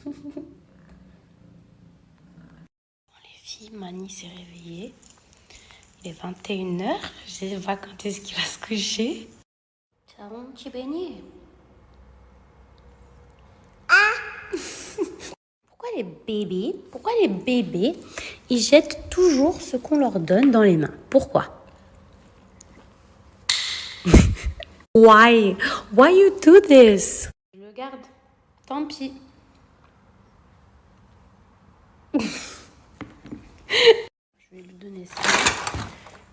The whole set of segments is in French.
Les filles, Mani s'est réveillée. Il est 21h. Je sais pas quand est-ce qu'il va se coucher. Ciao, mon petit beignet. Pourquoi les bébés, ils jettent toujours ce qu'on leur donne dans les mains? Pourquoi? Why you do this? Je le garde. Tant pis. Je vais lui donner ça.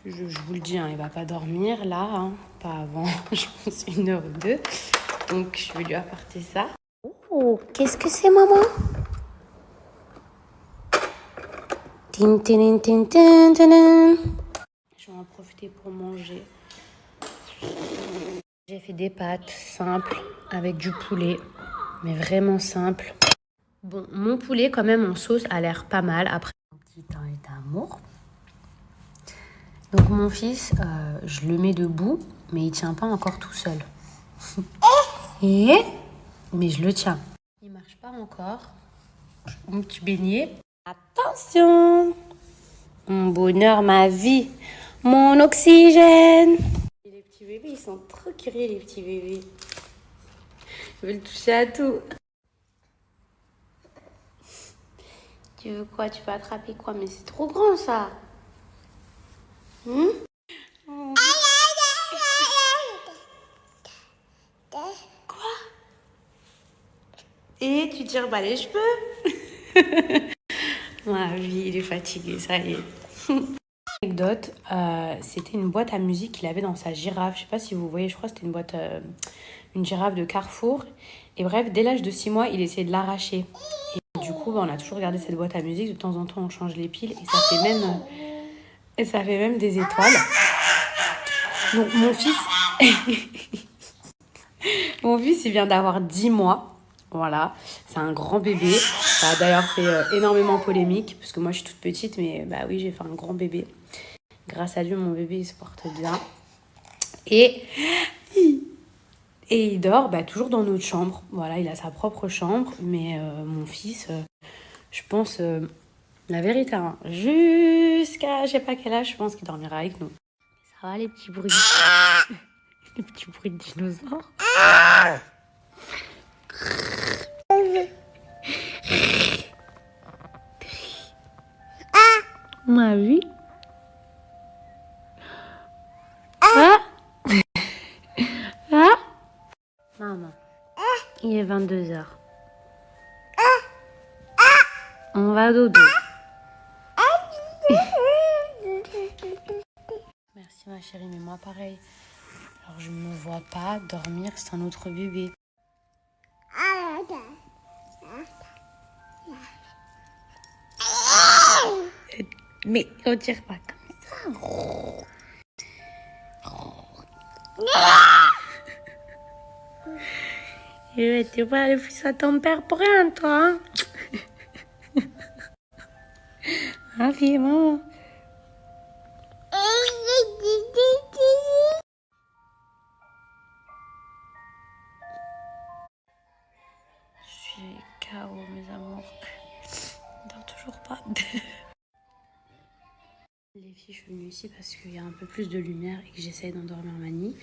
Je vous le dis, hein, il va pas dormir là, hein, pas avant, je pense 1 heure ou 2. Donc je vais lui apporter ça. Oh, qu'est-ce que c'est, maman? Tin, tin, tin, tin, tin. Je vais en profiter pour manger. J'ai fait des pâtes simples avec du poulet, mais vraiment simple. Bon, mon poulet quand même en sauce a l'air pas mal. Après, un petit temps d'amour. Donc mon fils, je le mets debout, mais il tient pas encore tout seul. Mais je le tiens. Il marche pas encore. Mon petit beignet. Attention! Mon bonheur, ma vie, mon oxygène. Et les petits bébés, ils sont trop curieux, les petits bébés. Ils veulent toucher à tout. Tu veux quoi? Tu peux attraper quoi? Mais c'est trop grand, ça. Quoi? Et tu tires pas les cheveux? Ma vie, il est fatigué, ça y est. Anecdote, c'était une boîte à musique qu'il avait dans sa girafe. Je sais pas si vous voyez, je crois que c'était une girafe de Carrefour. Et bref, dès l'âge de 6 mois, il essayait de l'arracher. Et du coup, on a toujours gardé cette boîte à musique. De temps en temps, on change les piles et ça fait même des étoiles. Donc mon fils, il vient d'avoir 10 mois. Voilà, c'est un grand bébé. Ça a d'ailleurs fait énormément polémique, parce que moi je suis toute petite, mais bah oui, j'ai fait un grand bébé. Grâce à Dieu, mon bébé il se porte bien. Et il dort toujours dans notre chambre. Voilà, il a sa propre chambre, mais mon fils, je pense, la vérité, hein, jusqu'à je sais pas quel âge, je pense qu'il dormira avec nous. Ça va les petits bruits? Les petits bruits de dinosaures. Ma vie. Ah. Ah. Maman, il est 22h. On va dodo. Merci ma chérie, mais moi pareil. Alors je ne me vois pas dormir sans notre bébé. Mais on tire pas comme ça. Tu vas aller fils à ton père pour rien, toi. Ah, fille, maman. Je suis KO, mes amours. Il dort toujours pas. Les filles, je suis venue ici parce qu'il y a un peu plus de lumière et que j'essaye d'endormir Mani.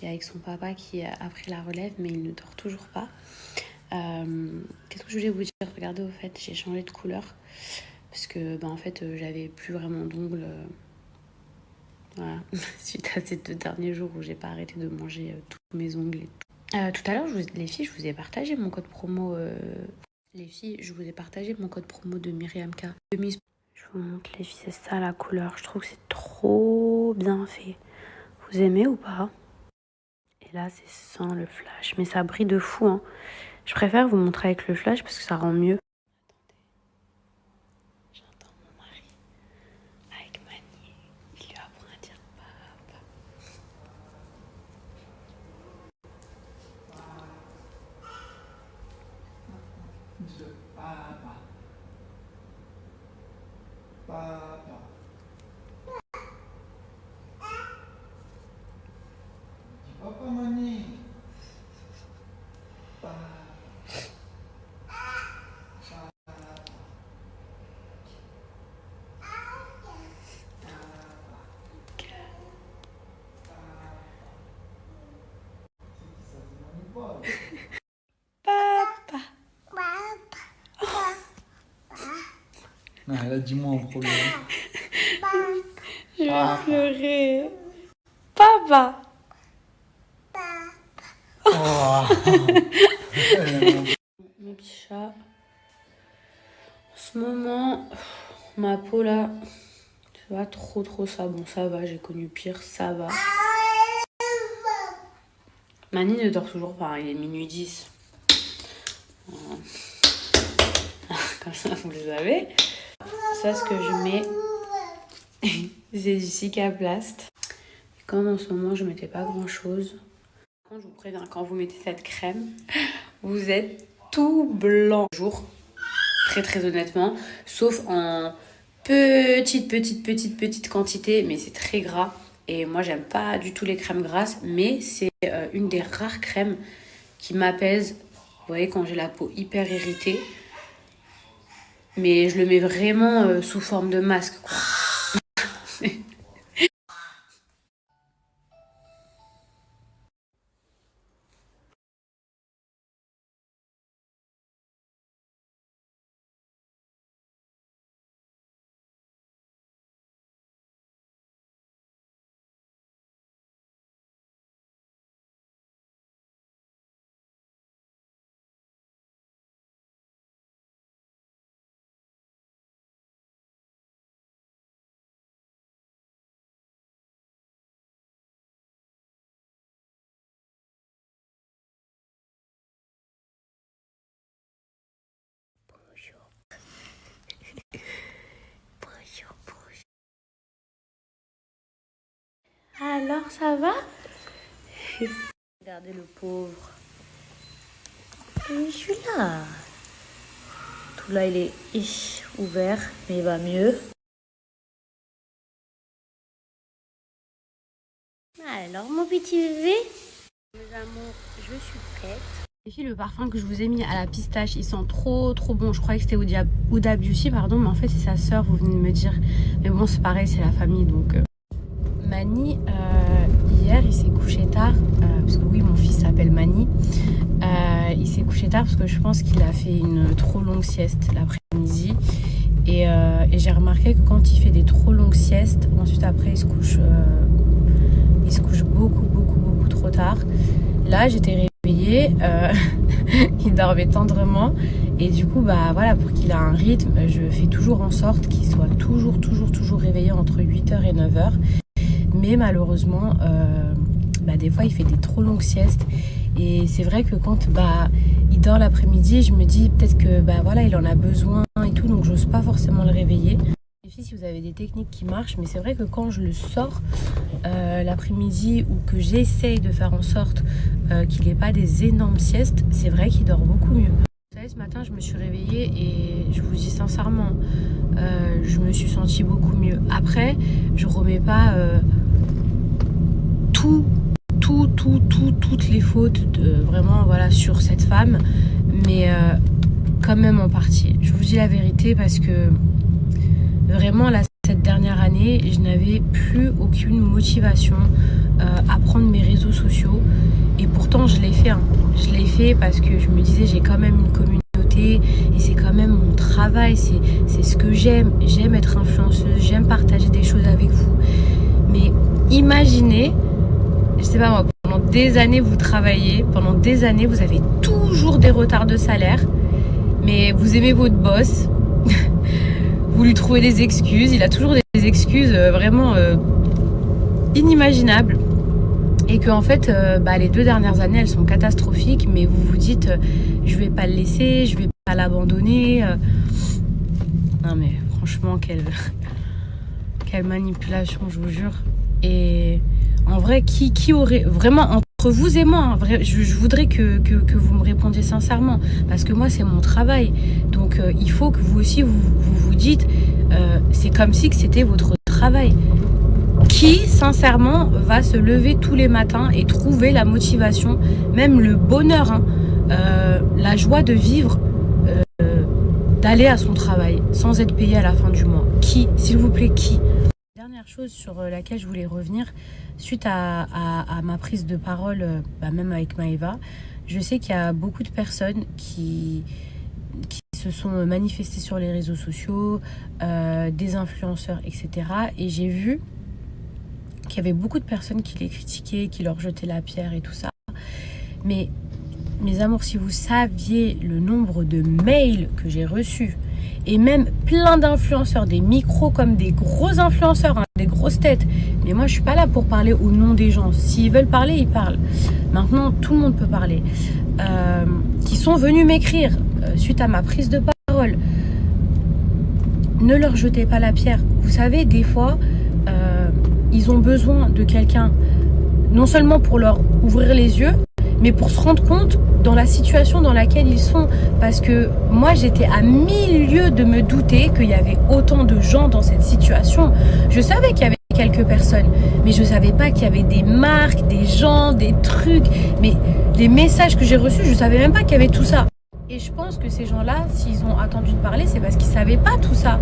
Et avec son papa qui a pris la relève, mais il ne dort toujours pas. Qu'est-ce que je voulais vous dire? Regardez, au fait, j'ai changé de couleur. Parce que, en fait, j'avais plus vraiment d'ongles. Voilà, suite à ces 2 derniers jours où j'ai pas arrêté de manger tous mes ongles et tout. Tout à l'heure, les filles, je vous ai partagé mon code promo. Les filles, je vous ai partagé mon code promo de Myriamka. Je vous montre les filles, c'est ça la couleur. Je trouve que c'est trop bien fait. Vous aimez ou pas? Et là, c'est sans le flash. Mais ça brille de fou, hein. Je préfère vous montrer avec le flash parce que ça rend mieux. Attendez. J'entends mon mari avec Mani. Il lui apprend à dire papa. Papa. Papa. Dis papa, Mani. Papa. Non, elle a dit moi en premier. Je vais Papa. pleurer. Papa. Oh. Mes petits chats. En ce moment, ma peau là, c'est pas trop ça. Bon, ça va, j'ai connu pire, ça va. Mani ne dort toujours pas, il est minuit 10. Comme ça, vous le savez. Ça, ce que je mets, c'est du Cicaplast. Comme en ce moment, je mettais pas grand chose. Par contre, je vous préviens, quand vous mettez cette crème, vous êtes tout blanc. Jour, très honnêtement, sauf en petite quantité, mais c'est très gras. Et moi, j'aime pas du tout les crèmes grasses, mais c'est une des rares crèmes qui m'apaise. Vous voyez, quand j'ai la peau hyper irritée. Mais je le mets vraiment sous forme de masque, quoi. Bonjour. Alors, ça va? Regardez le pauvre. Oui, je suis là. Tout là, il est ouvert, mais il va mieux. Alors, mon petit bébé? Mes amours, je suis prête. Les filles, le parfum que je vous ai mis à la pistache, il sent trop bon. Je croyais que c'était Huda Beauty, pardon, mais en fait, c'est sa sœur, vous venez de me dire. Mais bon, c'est pareil, c'est la famille, donc... Mani, hier, il s'est couché tard, parce que oui, mon fils s'appelle Mani. Il s'est couché tard parce que je pense qu'il a fait une trop longue sieste l'après-midi. Et j'ai remarqué que quand il fait des trop longues siestes, ensuite après, il se couche beaucoup trop tard. Là, j'étais réveillée, il dormait tendrement. Et du coup, bah voilà, pour qu'il ait un rythme, je fais toujours en sorte qu'il soit toujours réveillé entre 8h et 9h. Mais malheureusement, des fois, il fait des trop longues siestes. Et c'est vrai que quand il dort l'après-midi, je me dis peut-être que voilà, il en a besoin et tout. Donc, j'ose pas forcément le réveiller. Les filles, si vous avez des techniques qui marchent, mais c'est vrai que quand je le sors l'après-midi ou que j'essaye de faire en sorte qu'il n'ait pas des énormes siestes, c'est vrai qu'il dort beaucoup mieux. Vous savez, ce matin, je me suis réveillée et je vous dis sincèrement, je me suis sentie beaucoup mieux. Après, je remets pas toutes les fautes vraiment voilà, sur cette femme, mais quand même en partie. Je vous dis la vérité parce que vraiment, là, cette dernière année, je n'avais plus aucune motivation à prendre mes réseaux sociaux. Et pourtant, je l'ai fait. Je l'ai fait parce que je me disais, j'ai quand même une communauté et c'est quand même mon travail. C'est ce que j'aime. J'aime être influenceuse, j'aime partager des choses avec vous. Mais imaginez, je sais pas moi, pendant des années, vous travaillez. Pendant des années, vous avez toujours des retards de salaire. Mais vous aimez votre boss. Vous lui trouvez des excuses. Il a toujours des excuses vraiment inimaginables. Et que en fait, les 2 dernières années, elles sont catastrophiques. Mais vous vous dites, je vais pas le laisser, je vais pas l'abandonner. Non mais franchement, quelle manipulation, je vous jure. Et en vrai, qui aurait vraiment entre vous et moi, je voudrais que vous me répondiez sincèrement, parce que moi c'est mon travail, donc il faut que vous aussi vous dites c'est comme si que c'était votre travail. Qui sincèrement va se lever tous les matins et trouver la motivation, même le bonheur, la joie de vivre, d'aller à son travail sans être payé à la fin du mois? Qui, s'il vous plaît, qui? Dernière chose sur laquelle je voulais revenir, suite à ma prise de parole, même avec Maëva, je sais qu'il y a beaucoup de personnes qui qui se sont manifestés sur les réseaux sociaux, des influenceurs, etc. Et j'ai vu qu'il y avait beaucoup de personnes qui les critiquaient, qui leur jetaient la pierre et tout ça. Mais mes amours, si vous saviez le nombre de mails que j'ai reçus, et même plein d'influenceurs, des micros comme des gros influenceurs, hein, des grosses têtes. Mais moi, je suis pas là pour parler au nom des gens. S'ils veulent parler, ils parlent. Maintenant, tout le monde peut parler. Qui sont venus m'écrire suite à ma prise de parole. Ne leur jetez pas la pierre. Vous savez, des fois, ils ont besoin de quelqu'un, non seulement pour leur ouvrir les yeux, mais pour se rendre compte dans la situation dans laquelle ils sont. Parce que moi, j'étais à 1000 lieues de me douter qu'il y avait autant de gens dans cette situation. Je savais qu'il y avait quelques personnes, mais je savais pas qu'il y avait des marques, des gens, des trucs. Mais les messages que j'ai reçus, je savais même pas qu'il y avait tout ça. Et je pense que ces gens-là, s'ils ont attendu de parler, c'est parce qu'ils savaient pas tout ça.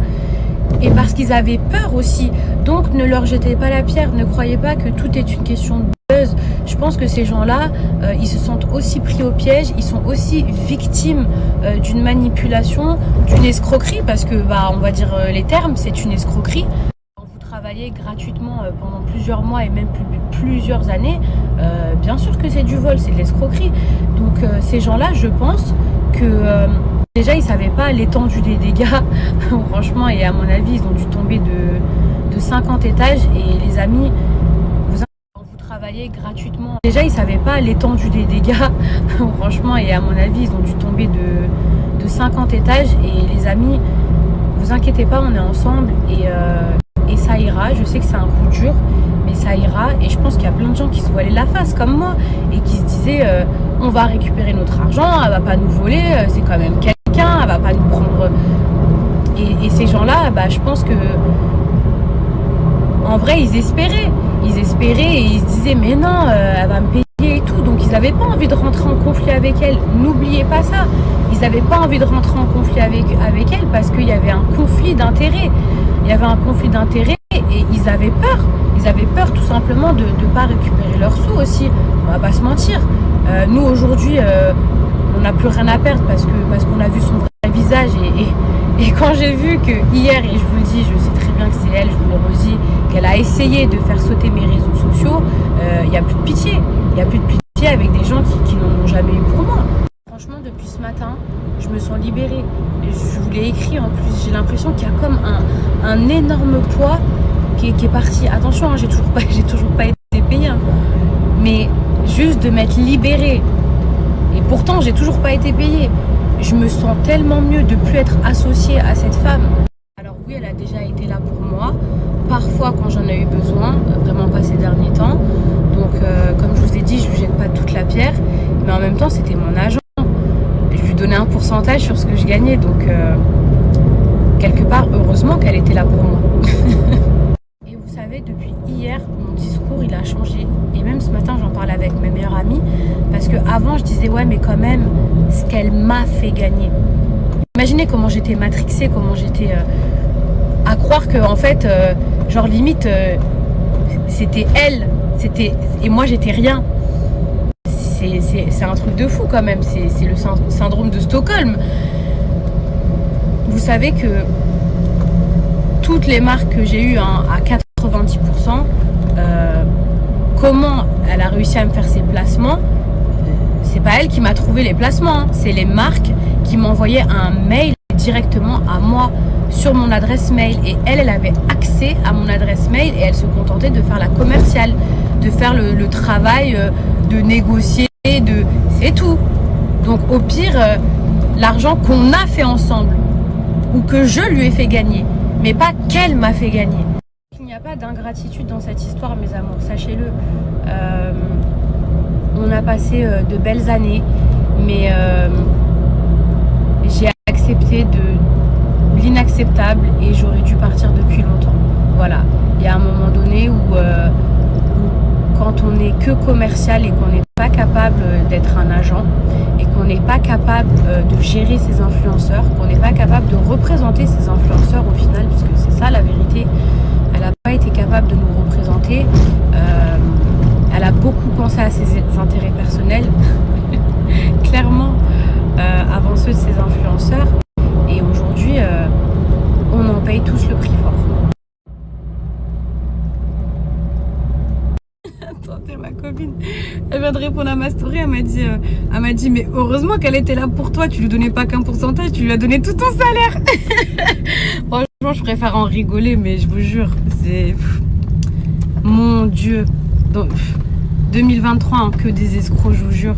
Et parce qu'ils avaient peur aussi. Donc ne leur jetez pas la pierre, ne croyez pas que tout est une question de buzz. Je pense que ces gens-là, ils se sentent aussi pris au piège, ils sont aussi victimes d'une manipulation, d'une escroquerie, parce que, on va dire les termes, c'est une escroquerie. Quand vous travaillez gratuitement pendant plusieurs mois et même plusieurs années, bien sûr que c'est du vol, c'est de l'escroquerie. Donc ces gens-là, je pense que... déjà, ils ne savaient pas l'étendue des dégâts, franchement, et à mon avis, ils ont dû tomber de 50 étages. Et les amis, quand vous travaillez gratuitement, déjà, ils ne savaient pas l'étendue des dégâts, franchement, et à mon avis, ils ont dû tomber de 50 étages. Et les amis, vous inquiétez pas, on est ensemble et ça ira. Je sais que c'est un coup dur, mais ça ira. Et je pense qu'il y a plein de gens qui se voilaient la face, comme moi, et qui se disaient on va récupérer notre argent, elle va pas nous voler, c'est quand même quelqu'un, elle va pas nous prendre. Et ces gens-là, je pense que en vrai, ils espéraient et ils se disaient mais non, elle va me payer et tout. Donc ils n'avaient pas envie de rentrer en conflit avec elle. N'oubliez pas ça. Ils n'avaient pas envie de rentrer en conflit avec elle parce qu'il y avait un conflit d'intérêts. Il y avait un conflit d'intérêts et ils avaient peur. Ils avaient peur tout simplement de ne pas récupérer leurs sous aussi. On va pas se mentir. Nous aujourd'hui, on n'a plus rien à perdre parce qu'on a vu son vrai visage et quand j'ai vu que hier, et je vous le dis, je sais très bien que c'est elle, je vous le redis, qu'elle a essayé de faire sauter mes réseaux sociaux, il n'y a plus de pitié. Il n'y a plus de pitié avec des gens qui n'en ont jamais eu pour moi. Franchement, depuis ce matin, je me sens libérée. Je vous l'ai écrit en plus, j'ai l'impression qu'il y a comme un énorme poids qui est parti. Attention, j'ai toujours pas été payée, hein. Mais juste de m'être libérée. Et pourtant, j'ai toujours pas été payée. Je me sens tellement mieux de plus être associée à cette femme. Alors oui, elle a déjà été là pour moi. Parfois, quand j'en ai eu besoin, vraiment pas ces derniers temps. Donc, comme je vous ai dit, je lui jette pas toute la pierre. Mais en même temps, c'était mon agent. Je lui donnais un pourcentage sur ce que je gagnais. Donc, quelque part, heureusement qu'elle était là pour moi. Et vous savez, depuis hier, mon discours, il a changé. Et même ce matin, j'en parlais avec mes meilleures amies. Parce qu'avant, je disais, ouais, mais quand même, ce qu'elle m'a fait gagner. Imaginez comment j'étais matrixée, comment j'étais... à croire que, en fait, genre limite, c'était elle. Et moi, j'étais rien. C'est un truc de fou quand même. C'est le syndrome de Stockholm. Vous savez que toutes les marques que j'ai eues, à 90%, comment elle a réussi à me faire ses placements, c'est pas elle qui m'a trouvé les placements, hein. C'est les marques qui m'envoyaient un mail directement à moi sur mon adresse mail. Et elle avait accès à mon adresse mail et elle se contentait de faire la commerciale, de faire le travail, de négocier, c'est tout. Donc au pire, l'argent qu'on a fait ensemble ou que je lui ai fait gagner, mais pas qu'elle m'a fait gagner. Il n'y a pas d'ingratitude dans cette histoire, mes amours, sachez-le. On a passé de belles années, mais j'ai accepté l'inacceptable et j'aurais dû partir depuis longtemps. Voilà, il y a un moment donné où quand on n'est que commercial et qu'on n'est pas capable d'être un agent et qu'on n'est pas capable de gérer ses influenceurs, qu'on n'est pas capable de représenter ses influenceurs au final, parce que c'est ça la vérité, elle n'a pas été capable de nous représenter, elle a beaucoup pensé à ses intérêts personnels, clairement, avant ceux de ces influenceurs. Et aujourd'hui, on en paye tous le prix fort. Attendez, ma copine, elle vient de répondre à ma story, elle m'a dit mais heureusement qu'elle était là pour toi, tu lui donnais pas qu'un pourcentage, tu lui as donné tout ton salaire. Franchement, je préfère en rigoler, mais je vous jure, c'est... Mon Dieu. Donc, 2023, hein, que des escrocs, je vous jure.